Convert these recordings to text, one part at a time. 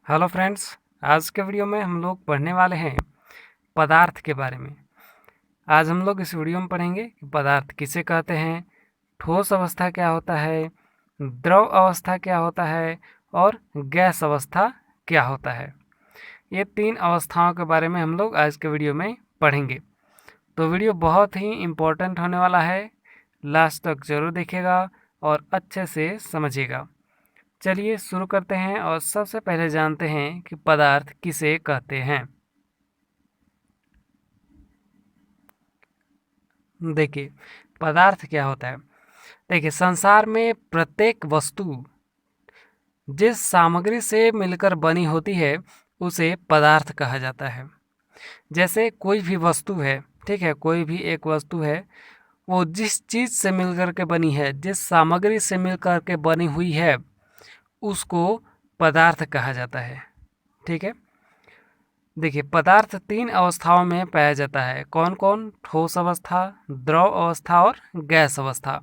Hello friends, आज के video में हम लोग पढ़ने वाले हैं पदार्थ के बारे में। आज हम लोग इस वीडियो में पढ़ेंगे कि पदार्थ किसे कहते हैं, ठोस अवस्था क्या होता है, द्रव अवस्था क्या होता है और गैस अवस्था क्या होता है। ये तीन अवस्थाओं के बारे में हम लोग आज के वीडियो में पढ़ेंगे। तो वीडियो बहुत ही इम्पोर्टेंट होने वाला है, लास्ट तक ज़रूर देखिएगा और अच्छे से समझिएगा। चलिए शुरू करते हैं और सबसे पहले जानते हैं कि पदार्थ किसे कहते हैं। देखिए, पदार्थ क्या होता है। देखिए, संसार में प्रत्येक वस्तु जिस सामग्री से मिलकर बनी होती है उसे पदार्थ कहा जाता है। जैसे कोई भी वस्तु है, ठीक है, कोई भी एक वस्तु है, वो जिस चीज़ से मिलकर के बनी है, जिस सामग्री से मिलकर के बनी हुई है, उसको पदार्थ कहा जाता है। ठीक है। देखिए, पदार्थ तीन अवस्थाओं में पाया जाता है। कौन कौन? ठोस अवस्था, द्रव अवस्था और गैस अवस्था।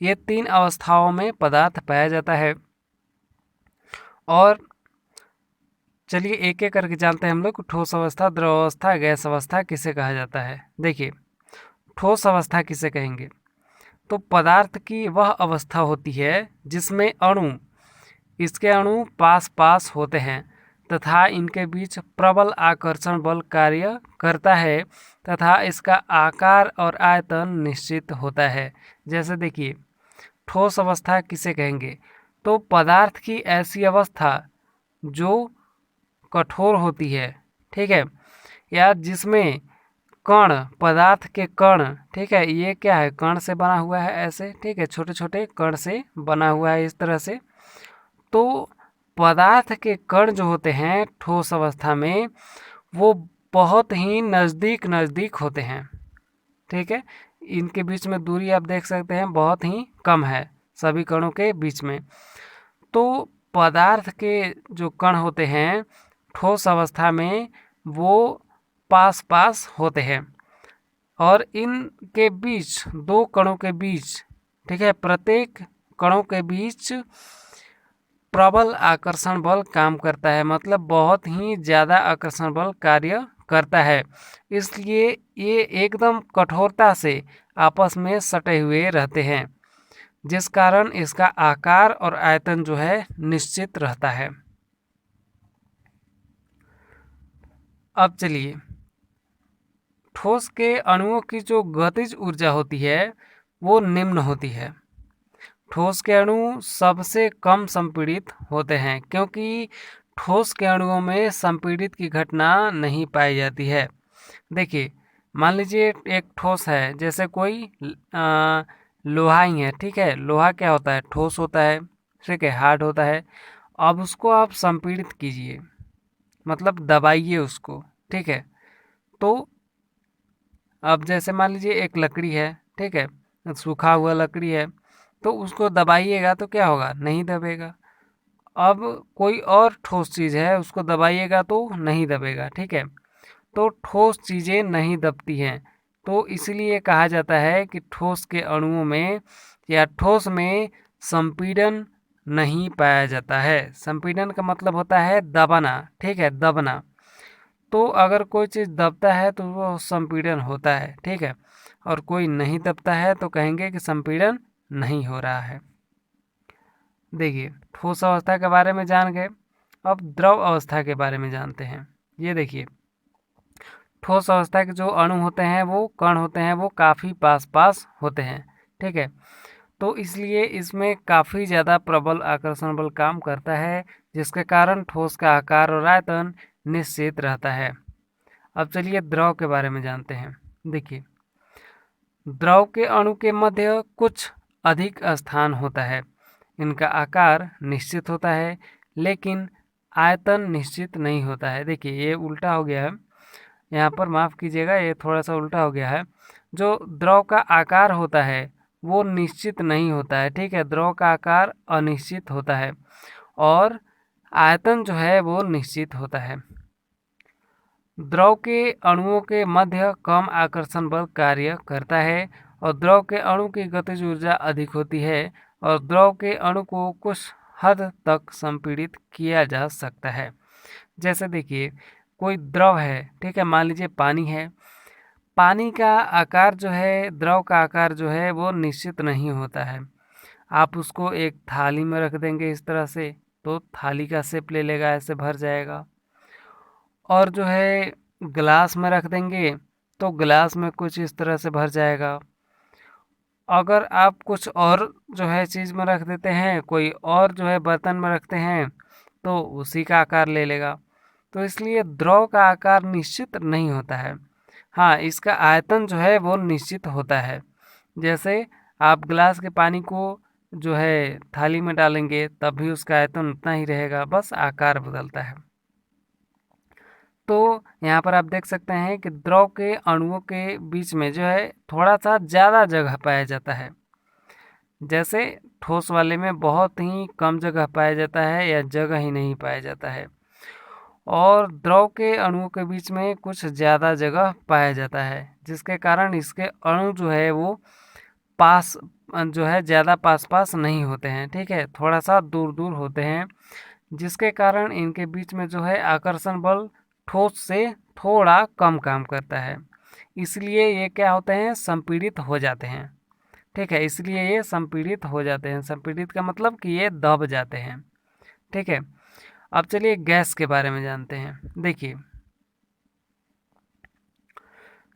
ये तीन अवस्थाओं में पदार्थ पाया जाता है। और चलिए एक एक करके जानते हैं हम लोग, ठोस अवस्था, द्रव अवस्था, गैस अवस्था किसे कहा जाता है। देखिए, ठोस अवस्था किसे कहेंगे? तो पदार्थ की वह अवस्था होती है जिसमें इसके अणु पास पास होते हैं तथा इनके बीच प्रबल आकर्षण बल कार्य करता है तथा इसका आकार और आयतन निश्चित होता है। जैसे देखिए, ठोस अवस्था किसे कहेंगे? तो पदार्थ की ऐसी अवस्था जो कठोर होती है, ठीक है, या जिसमें कण, पदार्थ के कण, ठीक है, ये क्या है, कण से बना हुआ है ऐसे, ठीक है, छोटे छोटे कण से बना हुआ है इस तरह से। तो पदार्थ के कण जो होते हैं ठोस अवस्था में, वो बहुत ही नज़दीक नज़दीक होते हैं। ठीक है, इनके बीच में दूरी आप देख सकते हैं बहुत ही कम है सभी कणों के बीच में। तो पदार्थ के जो कण होते हैं ठोस अवस्था में, वो पास पास होते हैं और इनके बीच, दो कणों के बीच, ठीक है, प्रत्येक कणों के बीच प्रबल आकर्षण बल काम करता है। मतलब बहुत ही ज़्यादा आकर्षण बल कार्य करता है, इसलिए ये एकदम कठोरता से आपस में सटे हुए रहते हैं, जिस कारण इसका आकार और आयतन जो है निश्चित रहता है। अब चलिए, ठोस के अणुओं की जो गतिज ऊर्जा होती है वो निम्न होती है। ठोस के अणु सबसे कम संपीड़ित होते हैं क्योंकि ठोस के अणुओं में संपीड़ित की घटना नहीं पाई जाती है। देखिए, मान लीजिए एक ठोस है, जैसे कोई लोहा ही है, ठीक है, लोहा क्या होता है, ठोस होता है, ठीक है, हार्ड होता है। अब उसको आप संपीड़ित कीजिए, मतलब दबाइए उसको, ठीक है। तो अब जैसे मान लीजिए एक लकड़ी है, ठीक है, सूखा हुआ लकड़ी है, तो उसको दबाइएगा तो क्या होगा, नहीं दबेगा। अब कोई और ठोस चीज़ है, उसको दबाइएगा तो नहीं दबेगा, ठीक है। तो ठोस चीज़ें नहीं दबती हैं, तो इसीलिए कहा जाता है कि ठोस के अणुओं में या ठोस में संपीड़न नहीं पाया जाता है। संपीड़न का मतलब होता है दबाना, ठीक है, दबना। तो अगर कोई चीज़ दबता है तो वो संपीड़न होता है, ठीक है, और कोई नहीं दबता है तो कहेंगे कि संपीड़न नहीं हो रहा है। देखिए, ठोस अवस्था के बारे में जान गए, अब द्रव अवस्था के बारे में जानते हैं। ये देखिए, ठोस अवस्था के जो अणु होते हैं, वो कण होते हैं, वो काफ़ी पास पास होते हैं, ठीक है। तो इसलिए इसमें काफ़ी ज़्यादा प्रबल आकर्षण बल काम करता है, जिसके कारण ठोस का आकार और आयतन निश्चित रहता है। अब चलिए द्रव के बारे में जानते हैं। देखिए, द्रव के अणु के मध्य कुछ अधिक स्थान होता है, इनका आकार निश्चित होता है लेकिन आयतन निश्चित नहीं होता है। देखिए, ये उल्टा हो गया है, यहाँ पर माफ़ कीजिएगा, ये थोड़ा सा उल्टा हो गया है। जो द्रव का आकार होता है वो निश्चित नहीं होता है, ठीक है, द्रव का आकार अनिश्चित होता है और आयतन जो है वो निश्चित होता है। द्रव के अणुओं के मध्य कम आकर्षण बल कार्य करता है और द्रव के अणु की गतिज ऊर्जा अधिक होती है और द्रव के अणु को कुछ हद तक संपीड़ित किया जा सकता है। जैसे देखिए कोई द्रव है, ठीक है, मान लीजिए पानी है। पानी का आकार जो है, द्रव का आकार जो है वो निश्चित नहीं होता है। आप उसको एक थाली में रख देंगे इस तरह से, तो थाली का शेप ले लेगा, ऐसे भर जाएगा। और जो है ग्लास में रख देंगे तो ग्लास में कुछ इस तरह से भर जाएगा। अगर आप कुछ और जो है चीज़ में रख देते हैं, कोई और जो है बर्तन में रखते हैं, तो उसी का आकार ले लेगा। तो इसलिए द्रव का आकार निश्चित नहीं होता है। हाँ, इसका आयतन जो है वो निश्चित होता है। जैसे आप गिलास के पानी को जो है थाली में डालेंगे तब भी उसका आयतन उतना ही रहेगा, बस आकार बदलता है। तो यहाँ पर आप देख सकते हैं कि द्रव के अणुओं के बीच में जो है थोड़ा सा ज़्यादा जगह पाया जाता है, जैसे ठोस वाले में बहुत ही कम जगह पाया जाता है या जगह ही नहीं पाया जाता है। और द्रव के अणुओं के बीच में कुछ ज़्यादा जगह पाया जाता है, जिसके कारण इसके अणु जो है वो पास जो है ज़्यादा पास पास नहीं होते हैं, ठीक है, थोड़ा सा दूर दूर होते हैं, जिसके कारण इनके बीच में जो है आकर्षण बल ठोस से थोड़ा कम काम करता है। इसलिए ये क्या होते हैं, संपीड़ित हो जाते हैं। ठीक है, इसलिए ये संपीड़ित हो जाते हैं। संपीड़ित का मतलब कि ये दब जाते हैं। ठीक है, अब चलिए गैस के बारे में जानते हैं। देखिए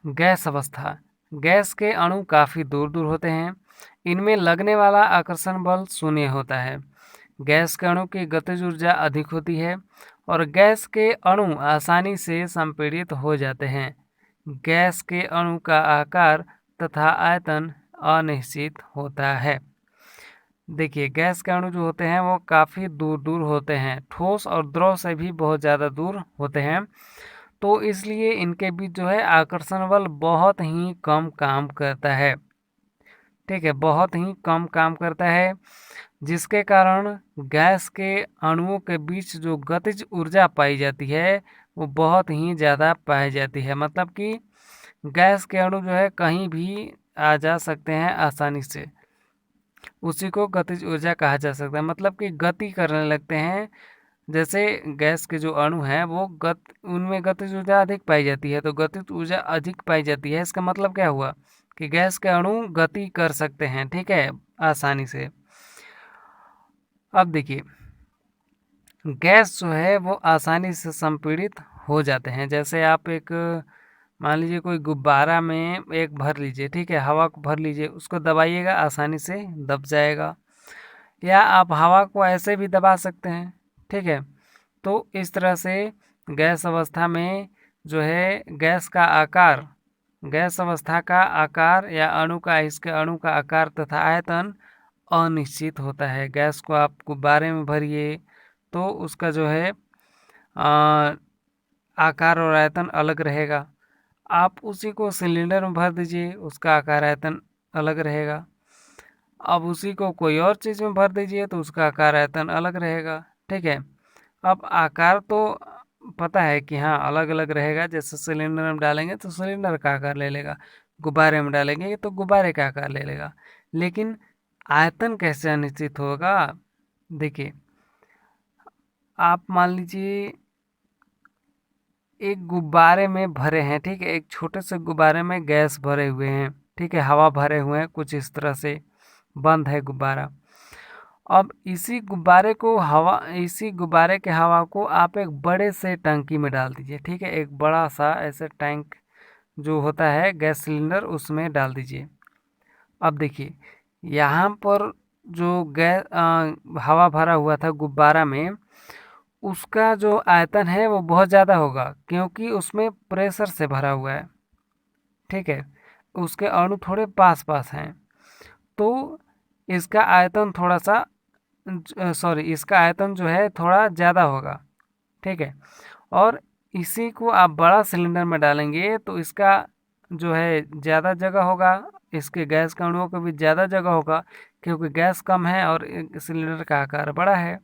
गैस अवस्था, गैस के अणु काफ़ी दूर दूर होते हैं। इनमें लगने वाला आकर्षण बल शून्य होता है। गैस के अणु की गतिज ऊर्जा अधिक होती है और गैस के अणु आसानी से संपीड़ित हो जाते हैं। गैस के अणु का आकार तथा आयतन अनिश्चित होता है। देखिए गैस के अणु जो होते हैं वो काफ़ी दूर दूर होते हैं, ठोस और द्रव से भी बहुत ज़्यादा दूर होते हैं। तो इसलिए इनके बीच जो है आकर्षण बल बहुत ही कम काम करता है। ठीक है, बहुत ही कम काम करता है, जिसके कारण गैस के अणुओं के बीच जो गतिज ऊर्जा पाई जाती है वो बहुत ही ज़्यादा पाई जाती है। मतलब कि गैस के अणु जो है कहीं भी आ जा सकते हैं आसानी से, उसी को गतिज ऊर्जा कहा जा सकता है। मतलब कि गति करने लगते हैं, जैसे गैस के जो अणु हैं वो उनमें गतिज ऊर्जा अधिक पाई जाती है, तो गतिज ऊर्जा अधिक पाई जाती है, इसका मतलब क्या हुआ कि गैस के अणु गति कर सकते हैं, ठीक है, आसानी से। अब देखिए गैस जो है वो आसानी से संपीड़ित हो जाते हैं। जैसे आप एक मान लीजिए कोई गुब्बारा में एक भर लीजिए, ठीक है, हवा को भर लीजिए, उसको दबाइएगा आसानी से दब जाएगा। या आप हवा को ऐसे भी दबा सकते हैं, ठीक है। तो इस तरह से गैस अवस्था में जो है गैस अवस्था का आकार या इसके अणु का आकार तथा आयतन अनिश्चित होता है। गैस को आप गुब्बारे में भरिए तो उसका जो है आकार और आयतन अलग रहेगा। आप उसी को सिलेंडर में भर दीजिए, उसका आकार आयतन अलग रहेगा। अब उसी को कोई और चीज़ में भर दीजिए तो उसका आकार आयतन अलग रहेगा, ठीक है। अब आकार तो पता है कि हाँ अलग अलग रहेगा, जैसे सिलेंडर में डालेंगे तो सिलेंडर का आकार ले लेगा, गुब्बारे में डालेंगे तो गुब्बारे का आकार ले लेगा, लेकिन आयतन कैसे अनिश्चित होगा। देखिए आप मान लीजिए एक गुब्बारे में भरे हैं, ठीक है, एक छोटे से गुब्बारे में गैस भरे हुए हैं, ठीक है, हवा भरे हुए हैं, कुछ इस तरह से बंद है गुब्बारा। अब इसी गुब्बारे के हवा को आप एक बड़े से टंकी में डाल दीजिए, ठीक है, एक बड़ा सा ऐसे टैंक जो होता है गैस सिलेंडर उसमें डाल दीजिए। अब देखिए यहाँ पर जो हवा भरा हुआ था गुब्बारा में, उसका जो आयतन है वो बहुत ज़्यादा होगा, क्योंकि उसमें प्रेशर से भरा हुआ है, ठीक है, उसके अणु थोड़े पास पास हैं, तो इसका आयतन थोड़ा सा इसका आयतन जो है थोड़ा ज़्यादा होगा, ठीक है। और इसी को आप बड़ा सिलेंडर में डालेंगे तो इसका जो है ज़्यादा जगह होगा, इसके गैस के अणुओं को भी ज़्यादा जगह होगा, क्योंकि गैस कम है और सिलेंडर का आकार बड़ा है,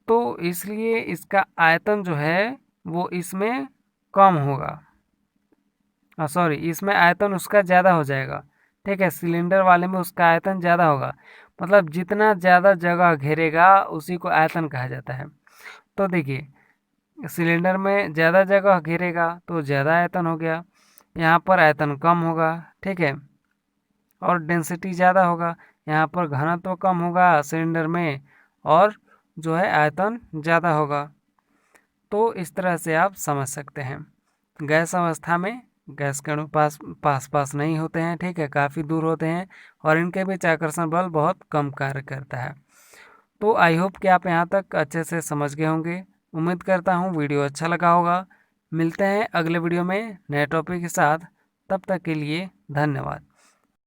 तो इसलिए इसका आयतन जो है वो इसमें कम होगा। इसमें आयतन उसका ज़्यादा हो जाएगा, ठीक है, सिलेंडर वाले में उसका आयतन ज़्यादा होगा। मतलब जितना ज़्यादा जगह घेरेगा उसी को आयतन कहा जाता है। तो देखिए सिलेंडर में ज़्यादा जगह घेरेगा तो ज़्यादा आयतन हो गया, यहाँ पर आयतन कम होगा, ठीक है, और डेंसिटी ज़्यादा होगा, यहाँ पर घनत्व कम होगा सिलेंडर में और जो है आयतन ज़्यादा होगा। तो इस तरह से आप समझ सकते हैं। गैस अवस्था में गैस के अणु पास नहीं होते हैं, ठीक है, काफ़ी दूर होते हैं और इनके बीच आकर्षण बल बहुत कम कार्य करता है। तो आई होप कि आप यहाँ तक अच्छे से समझ गए होंगे। उम्मीद करता हूँ वीडियो अच्छा लगा होगा। मिलते हैं अगले वीडियो में नए टॉपिक के साथ। तब तक के लिए धन्यवाद।